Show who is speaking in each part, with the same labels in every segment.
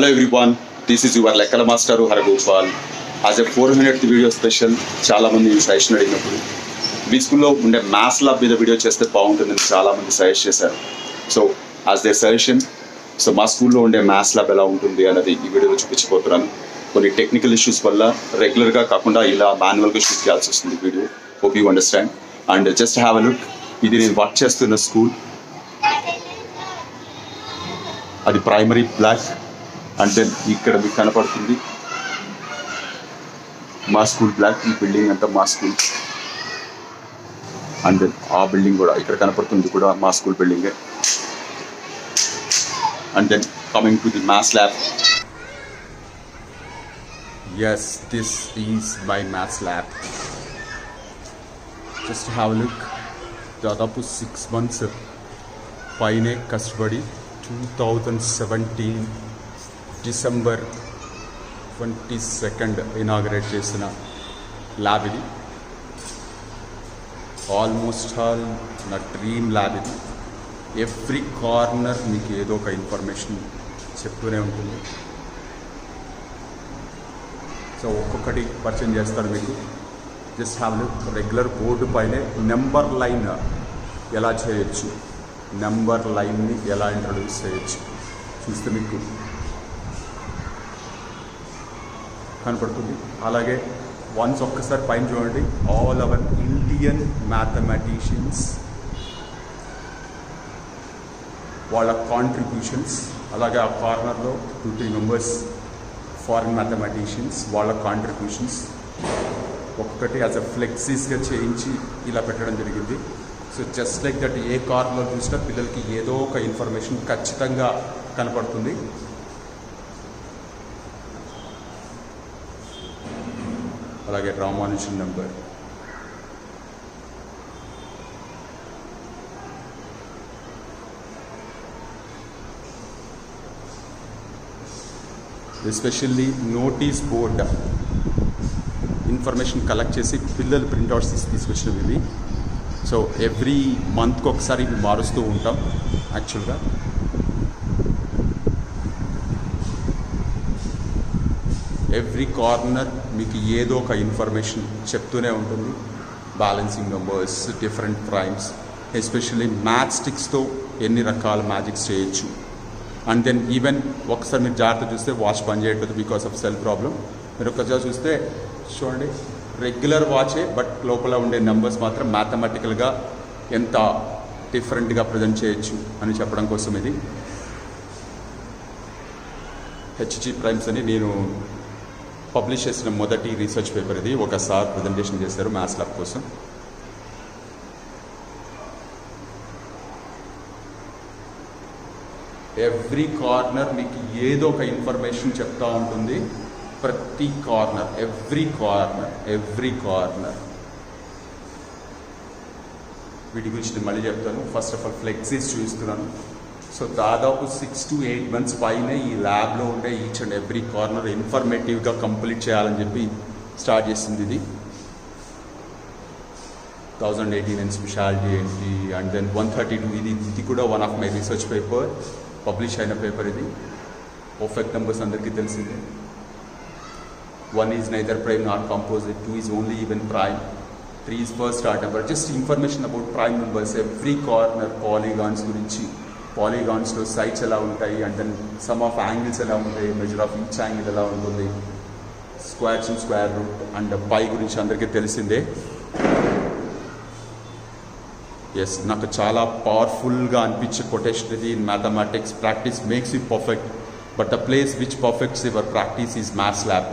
Speaker 1: Hello everyone, this is your Lekkala Master Haragopal. As a 400th video special, చాలా మంది suggestion అడిగినప్పుడు మీ స్కూల్లో ఉండే మ్యాథ్స్ ల్యాబ్ మీద వీడియో చేస్తే బాగుంటుందని చాలా మంది సజెస్ట్ చేశారు. So as their suggestion, so మా స్కూల్లో ఉండే మ్యాథ్స్ ల్యాబ్ ఎలా ఉంటుంది అన్నది ఈ వీడియోలో చూపించబోతున్నాను. కొన్ని టెక్నికల్ ఇష్యూస్ వల్ల రెగ్యులర్గా కాకుండా ఇలా మాన్యువల్గా షూట్ చేయాల్సి వస్తుంది video. Hope you understand and just have a look. ఇది నేను వర్క్ చేస్తున్న స్కూల్, అది ప్రైమరీ బ్లాక్. అండ్ దెన్ ఇక్కడ మీకు కనపడుతుంది మా స్కూల్ బ్లాక్. ఈ బిల్డింగ్ అంతా మా స్కూల్. అండ్ దెన్ ఆ బిల్డింగ్ కూడా ఇక్కడ కనపడుతుంది కూడా మా స్కూల్ బిల్డింగే. And then coming to the maths lab. Yes, this is my maths lab. Just have look. దాదాపు 6 months పైనే కష్టపడి 2017 December 22nd ఇనాగరేట్ చేసిన ల్యాబ్ ఇది. ఆల్మోస్ట్ ఆల్ నా డ్రీమ్ ల్యాబ్ ఇది. ఎవ్రీ కార్నర్ మీకు ఏదో ఒక ఇన్ఫర్మేషన్ చెప్తూనే ఉంటుంది. సో ఒక్కొక్కటి పరిచయం చేస్తాను మీకు. Just have look. Regular board పైనే నెంబర్ లైన్ ఎలా చేయొచ్చు, నెంబర్ లైన్ని ఎలా ఇంట్రొడ్యూస్ చేయొచ్చు చూస్తే మీకు కనపడుతుంది. అలాగే వన్స్ ఒక్కసారి పైన చూడండి, ఆల్ అవర్ ఇండియన్ మ్యాథమెటిషియన్స్ వాళ్ళ కాంట్రిబ్యూషన్స్. అలాగే ఆ కార్నర్లో 2-3 members ఫారిన్ మ్యాథమెటిషియన్స్ వాళ్ళ కాంట్రిబ్యూషన్స్ ఒక్కొక్కటి యాజ్ అ ఫ్లెక్సీస్గా చేయించి ఇలా పెట్టడం జరిగింది. సో జస్ట్ లైక్ దట్ ఏ కార్నర్లో చూసినా పిల్లలకి ఏదో ఒక ఇన్ఫర్మేషన్ ఖచ్చితంగా కనపడుతుంది. అలాగే Ramanujan number, especially notice board information collect చేసి పిల్లలు ప్రింట్అవుట్స్ తీసుకొచ్చినవి ఇవి. సో ఎవ్రీ మంత్కి ఒకసారి ఇవి మారుస్తూ ఉంటాం. యాక్చువల్గా ఎవ్రీ కార్నర్ మీకు ఏదో ఒక ఇన్ఫర్మేషన్ చెప్తూనే ఉంటుంది. Balancing numbers, different primes, especially math స్టిక్స్తో ఎన్ని రకాల మ్యాజిక్స్ చేయొచ్చు. అండ్ దెన్ ఈవెన్ ఒకసారి మీరు జాగ్రత్త చూస్తే వాచ్ పని చేయట్లేదు బికాస్ ఆఫ్ సెల్ ప్రాబ్లం. మీరు ఒకసారి చూస్తే చూడండి, రెగ్యులర్ వాచే బట్ లోపల ఉండే నెంబర్స్ మాత్రం మ్యాథమెటికల్గా ఎంత డిఫరెంట్గా ప్రజెంట్ చేయొచ్చు అని చెప్పడం కోసం ఇది. హెచ్జి ప్రైమ్స్ అని నేను పబ్లిష్ చేసిన మొదటి రీసెర్చ్ పేపర్ ఇది. ఒక సార్ ప్రజెంటేషన్ చేశారు మ్యాథ్స్ ల్యాబ్ కోసం. ఎవ్రీ కార్నర్ మీకు ఏదో ఒక ఇన్ఫర్మేషన్ చెప్తూ ఉంటుంది. ప్రతి కార్నర్, ఎవ్రీ కార్నర్. వీటి గురించి నేను మళ్ళీ చెప్తాను. ఫస్ట్ ఆఫ్ ఆల్ ఫ్లెక్సీస్ చూపిస్తున్నాను. సో దాదాపు 6 to 8 months పైనే ఈ ల్యాబ్లో ఉండే ఈచ్ అండ్ ఎవ్రీ కార్నర్ ఇన్ఫర్మేటివ్గా కంప్లీట్ చేయాలని చెప్పి స్టార్ట్ చేసింది ఇది. 2018 స్పెషాలిటీ ఏంటి, అండ్ దెన్ 132 ఇది కూడా one of my research paper, publish అయిన పేపర్ ఇది. పర్ఫెక్ట్ నెంబర్స్ అందరికీ తెలిసిందే. 1 is neither prime nor composite, 2 is only even prime, 3 is first order number. Just information about prime numbers. Every corner polygons గురించి, పాలిగాన్స్లో sides ఎలా ఉంటాయి, and then sum of angles ఎలా ఉంటాయి, measure of each angle ఎలా ఉంటుంది, squares and square root and pi గురించి అందరికీ తెలిసిందే. ఎస్, నాకు చాలా పవర్ఫుల్గా అనిపించే కొటేషన్ ఇది. In mathematics practice makes you perfect, but the place which perfects your practice is maths lab.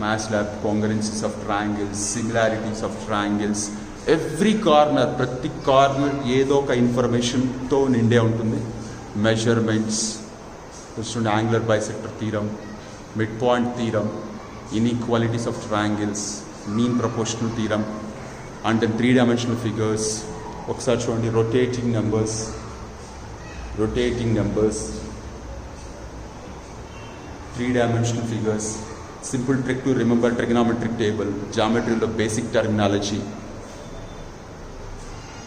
Speaker 1: Maths lab congruencies of triangles, similarities of triangles, every corner, ప్రతి కార్నర్ ఏదో ఒక ఇన్ఫర్మేషన్తో నిండే ఉంటుంది. Measurements, angular bisector theorem, mid point theorem, inequalities of triangles, mean proportional theorem, and then 3-dimensional figures. ఒకసారి చూడండి, rotating numbers, 3-dimensional figures, simple trick to remember trigonometric table, geometry లో basic terminology,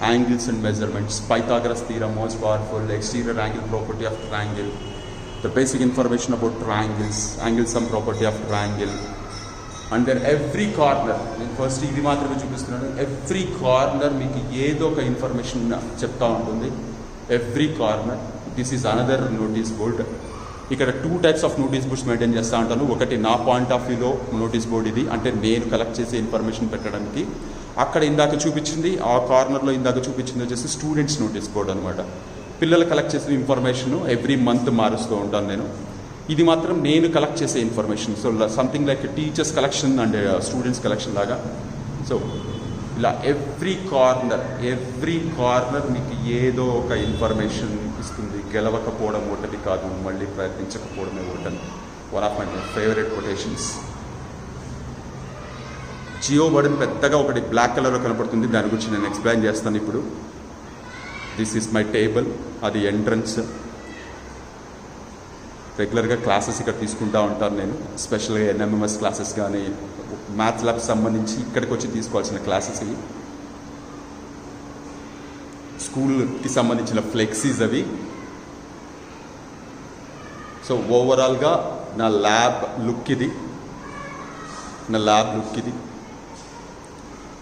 Speaker 1: angles and measurements, Pythagoras theorem most powerful, exterior angle property of triangle, the basic information about triangles, angle sum property of triangle, and then every corner, నేను first ఇది మాత్రమే చూపిస్తున్నాను, every corner మీకు ఏదో ఒక information చెప్తా ఉంటుంది. Every corner. This is another notice board. ఇక్కడ 2 types of notice boards maintain చేస్తూ ఉంటాను. ఒకటి నా పాయింట్ ఆఫ్ వ్యూలో నోటీస్ బోర్డ్ ఇది, అంటే నేను కలెక్ట్ చేసే ఇన్ఫర్మేషన్ పెట్టడానికి. అక్కడ ఇందాక చూపించింది, ఆ కార్నర్లో ఇందాక చూపించింది వచ్చేసి స్టూడెంట్స్ నోటీస్ బోర్డ్ అనమాట. పిల్లలు కలెక్ట్ చేసిన ఇన్ఫర్మేషన్ ఎవ్రీ మంత్ మారుస్తూ ఉంటాను నేను. ఇది మాత్రం నేను కలెక్ట్ చేసే information. So something like teachers collection and students collection లాగా. సో ఇలా ఎవ్రీ కార్నర్ మీకు ఏదో ఒక ఇన్ఫర్మేషన్ ఇస్తుంది. గెలవకపోవడం ఒకటి కాదు, మళ్ళీ ప్రయత్నించకపోవడమే ఒకటి. One of my favourite quotations. Geo button పెద్దగా ఒకటి బ్లాక్ కలర్లో కనపడుతుంది, దాని గురించి నేను ఎక్స్ప్లెయిన్ చేస్తాను ఇప్పుడు. దిస్ ఈజ్ మై టేబుల్, అది ఎంట్రన్స్. రెగ్యులర్గా క్లాసెస్ ఇక్కడ తీసుకుంటూ ఉంటాను నేను, స్పెషల్గా ఎన్ఎంఎంఎస్ క్లాసెస్ కానీ మ్యాథ్స్ ల్యాబ్ సంబంధించి ఇక్కడికి వచ్చి తీసుకోవాల్సిన క్లాసెస్ ఇవి. స్కూల్కి సంబంధించిన ఫ్లెక్సీస్ అవి. సో ఓవరాల్గా నా ల్యాబ్ లుక్ ఇది.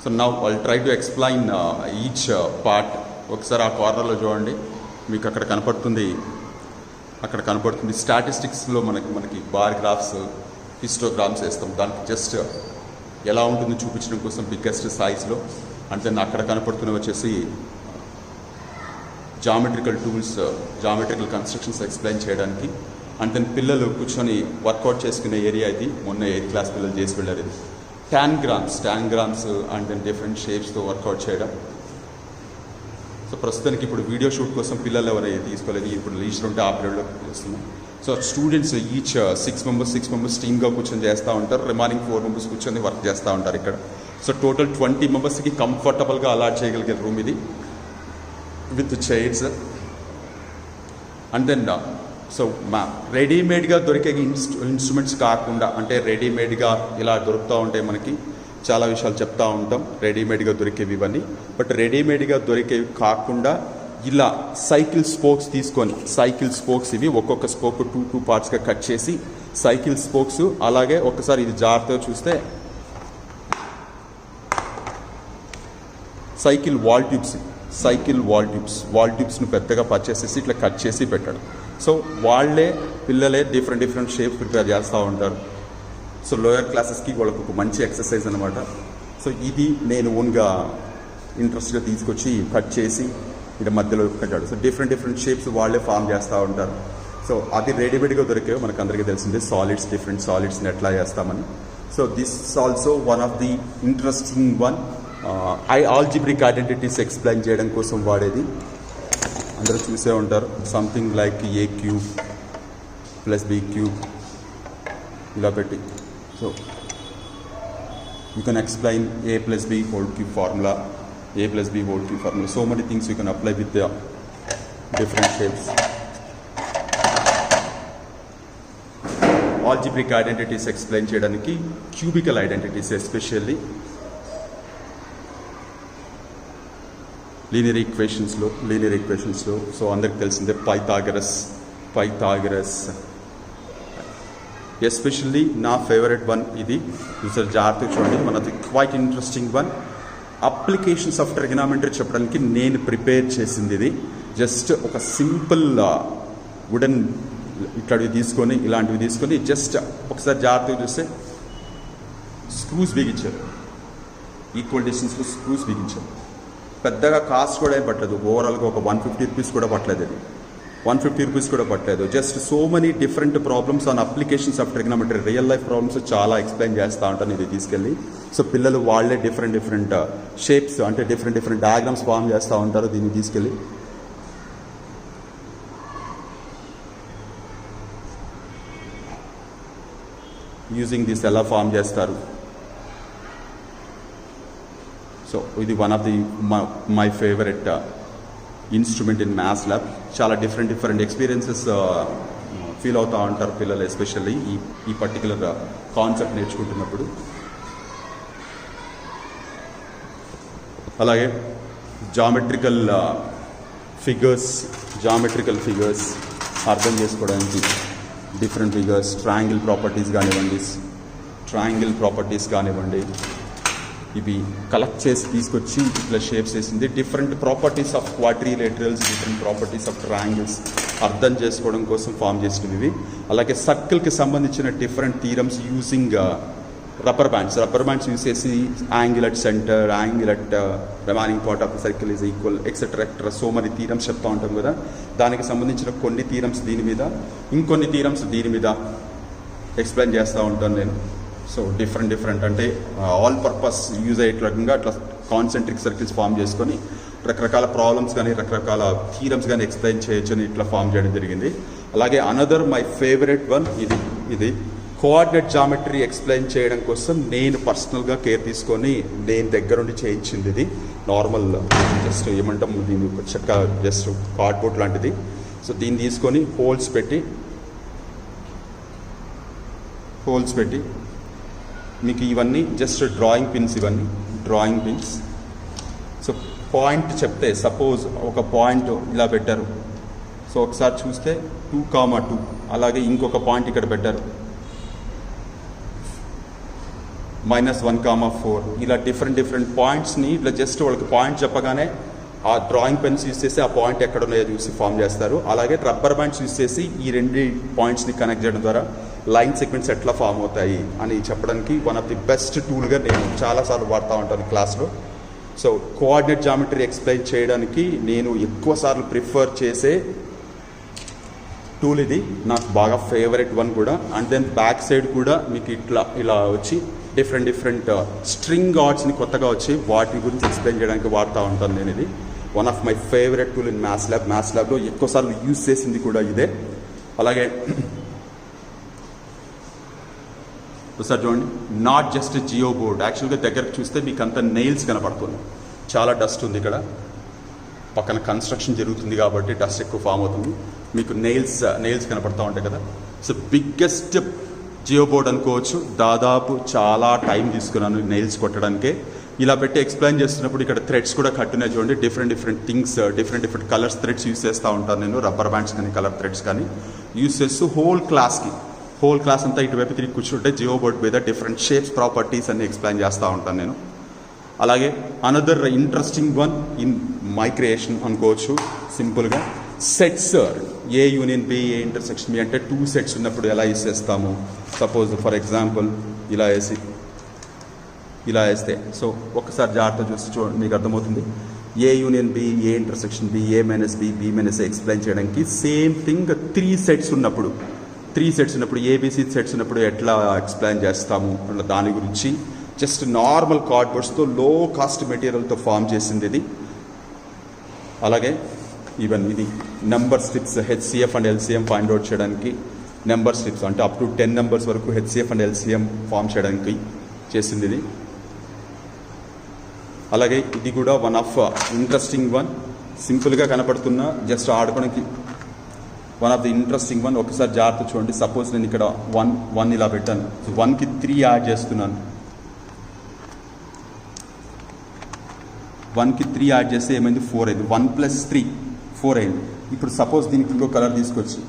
Speaker 1: So now I'll try to explain each part. ఒకసారి ఆ కార్నర్లో చూడండి, మీకు అక్కడ కనపడుతుంది స్టాటిస్టిక్స్లో మనకి బార్ గ్రాఫ్స్, హిస్టోగ్రామ్స్ వేస్తాం. దానికి జస్ట్ ఎలా ఉంటుందో చూపించడం కోసం బిగ్గెస్ట్ సైజ్లో. అంటే అక్కడ కనపడుతున్నవి వచ్చేసి geometrical tools, geometrical constructions explain చేయడానికి. అండ్ దెన్ పిల్లలు కూర్చొని వర్కౌట్ చేసుకునే ఏరియా ఇది. మొన్న 8th క్లాస్ పిల్లలు చేసి వెళ్ళారు ఇది. ట్యాన్గ్రామ్స్ అండ్ దెన్ డిఫరెంట్ షేప్స్తో వర్కౌట్ చేయడం. సో ప్రస్తుతానికి ఇప్పుడు వీడియో షూట్ కోసం పిల్లలు ఎవరైనా తీసుకోలేదు, ఇప్పుడు లీజర్ ఉంటే ఆ పీరియడ్లో చేస్తున్నాం. సో స్టూడెంట్స్ ఈచ్ 6 members టీమ్గా కూర్చొని చేస్తూ ఉంటారు. రిమైనింగ్ 4 members కూర్చొని వర్క్ చేస్తూ ఉంటారు ఇక్కడ. సో టోటల్ 20 members కంఫర్టబుల్గా అలాట్ చేయగలిగే రూమ్ ఇది, with chairs. And then so రెడీమేడ్గా దొరికే ఇన్స్ట్రుమెంట్స్ కాకుండా, అంటే రెడీమేడ్గా ఇలా దొరుకుతూ ఉంటాయి మనకి, చాలా విషయాలు చెప్తా ఉంటాం రెడీమేడ్గా దొరికేవి ఇవన్నీ. బట్ రెడీమేడ్గా దొరికేవి కాకుండా ఇలా సైకిల్ స్పోక్స్ తీసుకొని, సైకిల్ స్పోక్స్ ఇవి ఒక్కొక్క స్పోక్ 2 partsగా కట్ చేసి సైకిల్ స్పోక్స్. అలాగే ఒకసారి ఇది జాగ్రత్తగా చూస్తే సైకిల్ వాల్ ట్యూబ్స్ను పెద్దగా పర్చేసేసి ఇట్లా కట్ చేసి పెట్టడం. సో పిల్లలే డిఫరెంట్ షేప్ ప్రిపేర్ చేస్తూ ఉంటారు. సో లోయర్ క్లాసెస్కి వాళ్ళకు ఒక మంచి ఎక్సర్సైజ్ అనమాట. సో ఇది నేను ఓన్గా ఇంట్రెస్ట్గా తీసుకొచ్చి కట్ చేసి ఇక్కడ మధ్యలో కట్టాడు. సో డిఫరెంట్ షేప్స్ వాళ్ళే ఫామ్ చేస్తూ ఉంటారు. సో అది రెడీమేడ్గా దొరికేవి మనకు అందరికీ తెలిసిందే, డిఫరెంట్ సాలిడ్స్ని ఎట్లా చేస్తామని. So this also one of the interesting one. Algebraic identities explain చేయడం కోసం వాడేది. అందరూ చూసే ఉంటారు. సంథింగ్ లైక్ a³ + b³ ఇలా పెట్టి. So you can explain a + b whole cube formula, a + b whole cube formula. So many things you can apply with the different shapes. Algebraic identities explain చేయడానికి, cubical identities especially linear ఈక్వేషన్స్లో so అందరికి తెలిసిందే Pythagoras. Especially నా favourite one ఇది. చూసారు జాగ్రత్తగా చూడండి, మనది quite interesting one. Applications of trigonometry చెప్పడానికి నేను ప్రిపేర్ చేసింది ఇది. జస్ట్ ఒక సింపుల్ వుడెన్ ఇట్లాంటివి తీసుకొని జస్ట్ ఒకసారి జాగ్రత్తగా చూస్తే స్క్రూస్ బిగించారు, ఈక్వల్ డిస్టెన్స్లో స్క్రూస్ బిగించారు. పెద్దగా కాస్ట్ కూడా ఏం పట్టలేదు. ఓవరాల్గా ఒక 150 రూపీస్ కూడా పట్టలేదు ఇది. 150 రూపీస్ కూడా పట్టలేదు. Just so many different problems on applications of trigonometry, real life problems చాలా ఎక్స్ప్లెయిన్ చేస్తూ ఉంటాను ఇది తీసుకెళ్ళి. సో పిల్లలు వాళ్ళే డిఫరెంట్ షేప్స్, అంటే డిఫరెంట్ డయాగ్రామ్స్ ఫామ్ చేస్తూ ఉంటారు దీన్ని తీసుకెళ్ళి. యూజింగ్ దిస్ ఎలా ఫామ్ చేస్తారు. సో ఇది one of the my favourite instrument in maths lab. చాలా డిఫరెంట్ ఎక్స్పీరియన్సెస్ ఫీల్ అవుతూ ఉంటారు పిల్లలు, ఎస్పెషల్లీ ఈ పర్టికులర్ కాన్సెప్ట్ నేర్చుకుంటున్నప్పుడు. అలాగే జామెట్రికల్ ఫిగర్స్ అర్థం చేసుకోవడానికి డిఫరెంట్ ఫిగర్స్, ట్రయాంగిల్ ప్రాపర్టీస్ కానివ్వండి, ఇవి కలెక్ట్ చేసి తీసుకొచ్చి ఇట్లా షేప్స్ వేసింది. Different properties of quadrilaterals, different properties of triangles అర్థం చేసుకోవడం కోసం ఫామ్ చేసినవి ఇవి. అలాగే సర్కిల్కి సంబంధించిన different theorems using rubber bands use చేసి angle at centre, angle at remaining part of the circle is equal etcetera so మరి థీరమ్స్ చెప్తూ ఉంటాం కదా. దానికి సంబంధించిన కొన్ని థీరమ్స్ దీని మీద, ఇంకొన్ని థీరమ్స్ దీని మీద ఎక్స్ప్లెయిన్ చేస్తూ ఉంటాను నేను. సో డిఫరెంట్ అంటే ఆల్ పర్పస్ యూజ్ అయ్యేట్లాగా అట్లా కాన్సెంట్రిక్ సర్కిల్స్ ఫామ్ చేసుకొని రకరకాల ప్రాబ్లమ్స్ కానీ రకరకాల థీరమ్స్ కానీ ఎక్స్ప్లెయిన్ చేయొచ్చు అని ఇట్లా ఫామ్ చేయడం జరిగింది. అలాగే అనదర్ మై ఫేవరెట్ వన్ ఇది కోఆర్డినేట్ జామెట్రీ ఎక్స్ప్లెయిన్ చేయడం కోసం నేను పర్సనల్గా కేర్ తీసుకొని నేను దగ్గరుండి చేయించింది. ఇది నార్మల్ జస్ట్ ఏమంటాం దీన్ని చెక్క జస్ట్ కార్డ్బోర్డ్ లాంటిది. సో దీన్ని తీసుకొని హోల్స్ పెట్టి మీకు ఇవన్నీ just drawing pins. So point చెప్తే సపోజ్ ఒక పాయింట్ ఇలా పెట్టారు. సో ఒకసారి చూస్తే 2,2, అలాగే ఇంకొక పాయింట్ ఇక్కడ పెట్టారు -1,4. ఇలా డిఫరెంట్ పాయింట్స్ని ఇట్లా జస్ట్ వాళ్ళకి పాయింట్ చెప్పగానే ఆ డ్రాయింగ్ పెన్స్ యూస్ చేసి ఆ పాయింట్ ఎక్కడ ఉన్నాయో చూసి ఫామ్ చేస్తారు. అలాగే రబ్బర్ బ్యాండ్స్ యూస్ చేసి ఈ రెండు పాయింట్స్ని కనెక్ట్ చేయడం ద్వారా లైన్ సెగ్మెంట్స్ ఎట్లా ఫామ్ అవుతాయి అని చెప్పడానికి వన్ ఆఫ్ ది బెస్ట్ టూల్గా నేను చాలాసార్లు వాడుతూ ఉంటాను క్లాస్లో. సో కోఆర్డినేట్ జామెట్రీ ఎక్స్ప్లెయిన్ చేయడానికి నేను ఎక్కువసార్లు ప్రిఫర్ చేసే టూల్ ఇది. నాకు బాగా ఫేవరెట్ వన్ కూడా. అండ్ దెన్ బ్యాక్ సైడ్ కూడా మీకు ఇలా వచ్చి డిఫరెంట్ స్ట్రింగ్ ఆర్ట్స్ని కొత్తగా వచ్చి వాటి గురించి ఎక్స్ప్లెయిన్ చేయడానికి వాడుతూ ఉంటాను నేను. ఇది one of my favourite tool in maths ల్యాబ్లో ఎక్కువసార్లు యూజ్ చేసింది కూడా ఇదే. అలాగే ఒకసారి చూడండి, నాట్ జస్ట్ జియో బోర్డ్. యాక్చువల్గా దగ్గరకు చూస్తే మీకు అంత నెయిల్స్ కనపడుతుంది. చాలా డస్ట్ ఉంది ఇక్కడ, పక్కన కన్స్ట్రక్షన్ జరుగుతుంది కాబట్టి డస్ట్ ఎక్కువ ఫామ్ అవుతుంది. మీకు నెయిల్స్ కనపడుతూ ఉంటాయి కదా. సో బిగ్గెస్ట్ జియో బోర్డ్ అనుకోవచ్చు. దాదాపు చాలా టైం తీసుకున్నాను నెయిల్స్ కొట్టడానికే. ఇలా పెట్టి ఎక్స్ప్లెయిన్ చేస్తున్నప్పుడు ఇక్కడ థ్రెడ్స్ కూడా కట్టున్నాయి చూడండి. Different things, different colours threads use చేస్తూ ఉంటాను నేను. రబ్బర్ బ్యాండ్స్ కానీ కలర్ థ్రెడ్స్ కానీ యూస్ చేస్తూ హోల్ క్లాస్ అంతా ఇటువైపు తిరిగి కూర్చుంటే జియో బోర్డ్ మీద డిఫరెంట్ షేప్స్, ప్రాపర్టీస్ అన్ని ఎక్స్ప్లెయిన్ చేస్తూ ఉంటాను నేను. అలాగే another interesting one in my creation అనుకోవచ్చు సింపుల్గా, sets. A union B, A intersection B అంటే 2 సెట్స్ ఉన్నప్పుడు ఎలా యూస్ చేస్తాము. సపోజ్ ఫర్ ఎగ్జాంపుల్ ఇలా వేస్తే సో ఒక్కసారి జాగ్రత్త చూసి చూడండి, మీకు అర్థమవుతుంది. A union B, A intersection B, A minus B, B minus A explain చేయడానికి సేమ్ థింగ్ 3 సెట్స్ ఉన్నప్పుడు ఏబిసి సెట్స్ ఉన్నప్పుడు ఎట్లా ఎక్స్ప్లెయిన్ చేస్తాము అన్న దాని గురించి జస్ట్ నార్మల్ కార్డ్బోర్డ్స్తో లో కాస్ట్ మెటీరియల్తో ఫామ్ చేసింది ఇది. అలాగే ఇది number strips, HCF and LCM find out చేయడానికి నెంబర్ స్ట్రిప్స్ అంటే అప్ టు 10 నెంబర్స్ వరకు హెచ్సిఎఫ్ అండ్ ఎల్సిఎం ఫామ్ చేయడానికి చేసింది ఇది. అలాగే ఇది కూడా వన్ ఆఫ్ ఇంట్రెస్టింగ్ వన్, సింపుల్గా కనపడుతున్న జస్ట్ ఆడుకోవడానికి one of the interesting one. ఒకసారి జాగ్రత్త చూడండి. సపోజ్ నేను ఇక్కడ 1 ఇలా పెట్టాను. 1కి 3 యాడ్ చేస్తున్నాను. 1కి 3 యాడ్ చేస్తే ఏమైంది? 4 అయింది. 1 + 3 4 అయింది. ఇప్పుడు సపోజ్ దీనికి ఇంకో కలర్ తీసుకొచ్చి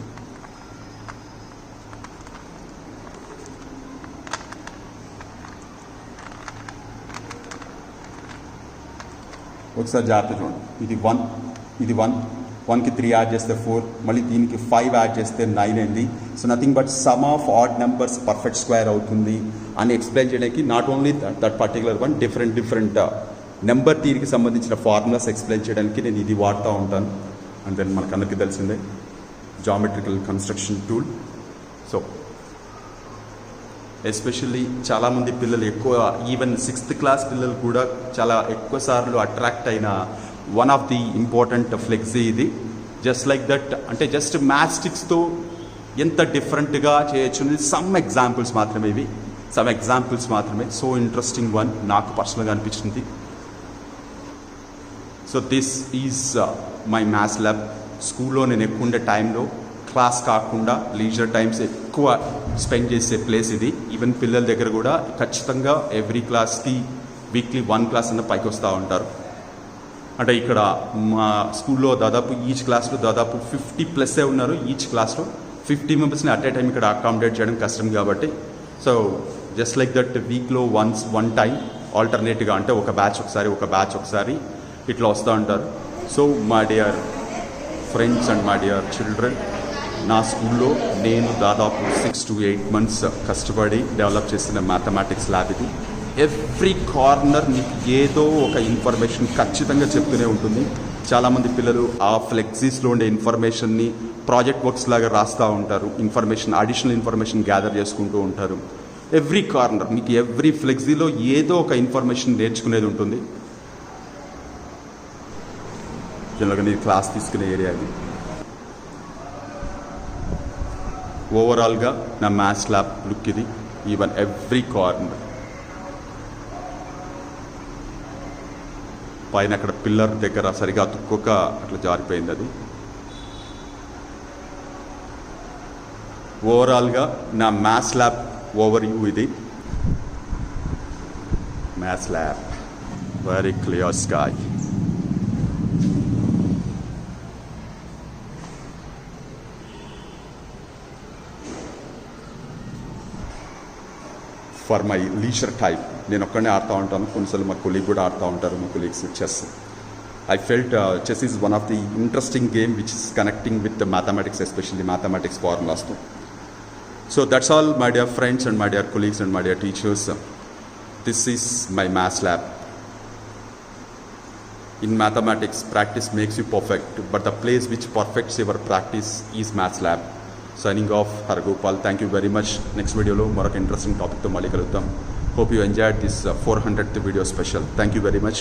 Speaker 1: ఒకసారి జాగ్రత్త చూడండి. ఇది 1కి 3 యాడ్ చేస్తే 4, మళ్ళీ దీనికి 5 యాడ్ చేస్తే 9 అయింది. So nothing but sum of odd numbers perfect square అవుతుంది అని ఎక్స్ప్లెయిన్ చేయడానికి not only that particular one, different number థియరీకి సంబంధించిన ఫార్ములాస్ ఎక్స్ప్లెయిన్ చేయడానికి నేను ఇది వాడుతూ ఉంటాను. అండ్ దెన్ మనకు అందరికీ తెలిసిందే geometrical construction tool. So especially చాలామంది పిల్లలు ఎక్కువ, ఈవెన్ 6th క్లాస్ పిల్లలు కూడా చాలా ఎక్కువ సార్లు అట్రాక్ట్ అయిన one of the important flexi ఇది. జస్ట్ లైక్ దట్ అంటే జస్ట్ మ్యాథ్స్టిక్స్తో ఎంత డిఫరెంట్గా చేయొచ్చు. సమ్ ఎగ్జాంపుల్స్ మాత్రమే. సో ఇంట్రెస్టింగ్ వన్ నాకు పర్సనల్గా అనిపించింది. So this is my maths lab. స్కూల్లో నేను ఎక్కువ ఉండే టైంలో క్లాస్ కాకుండా లీజర్ టైమ్స్ ఎక్కువ స్పెండ్ చేసే ప్లేస్ ఇది. ఈవెన్ పిల్లల దగ్గర కూడా ఖచ్చితంగా ఎవ్రీ క్లాస్కి వీక్లీ 1 క్లాస్ అన్న పైకి వస్తూ ఉంటారు. అంటే ఇక్కడ మా స్కూల్లో దాదాపు ఈచ్ క్లాస్లో దాదాపు 50+ ఉన్నారు. ఈచ్ క్లాస్లో 50 మెంబర్స్ని అట్ ఏ టైం ఇక్కడ అకామిడేట్ చేయడం కష్టం కాబట్టి సో జస్ట్ లైక్ దట్ వీక్లో వన్ టైం ఆల్టర్నేట్గా అంటే ఒక బ్యాచ్ ఒకసారి ఇట్లా వస్తూ ఉంటారు. So my dear friends and my dear children, నా స్కూల్లో నేను దాదాపు 6 to 8 months కష్టపడి డెవలప్ చేసిన మ్యాథమెటిక్స్ ల్యాబ్ ఇది. ఎవ్రీ కార్నర్ మీకు ఏదో ఒక ఇన్ఫర్మేషన్ ఖచ్చితంగా చెప్తూనే ఉంటుంది. చాలామంది పిల్లలు ఆ ఫ్లెక్సీస్లో ఉండే ఇన్ఫర్మేషన్ని ప్రాజెక్ట్ వర్క్స్ లాగా రాస్తూ ఉంటారు. అడిషనల్ ఇన్ఫర్మేషన్ గ్యాదర్ చేసుకుంటూ ఉంటారు. ఎవ్రీ కార్నర్ మీకు ఎవ్రీ ఫ్లెక్సీలో ఏదో ఒక ఇన్ఫర్మేషన్ నేర్చుకునేది ఉంటుంది. జనరల్గా నేను క్లాస్ తీసుకునే ఏరియా ఇది. ఓవరాల్గా నా మ్యాథ్స్ ల్యాబ్ లుక్ ఇది. ఈవెన్ ఎవ్రీ కార్నర్ పైన అక్కడ పిల్లర్ దగ్గర సరిగా అతుక్కోక అట్లా జారిపోయింది అది. ఓవరాల్గా నా మ్యాథ్స్ ల్యాబ్ ఓవర్ వ్యూ ఇది. Maths lab very clear sky. For my leisure type నేను ఒక్కడనే ఆడుతూ ఉంటాను. కొన్నిసార్లు మా కొలీగ్ కూడా ఆడుతూ ఉంటారు. మా colleagues chess. I felt chess is one of the interesting game which is connecting with the mathematics, especially mathematics formulas too. So that's all, my dear friends and my dear colleagues and my dear teachers. This is my maths lab. In mathematics, practice makes you perfect, but the place which perfects your practice is maths lab. Signing off, Hargopal. Thank you very much. Next video lo marok interesting topic to mali kalutam. Hope you enjoyed this 400th video special. Thank you very much.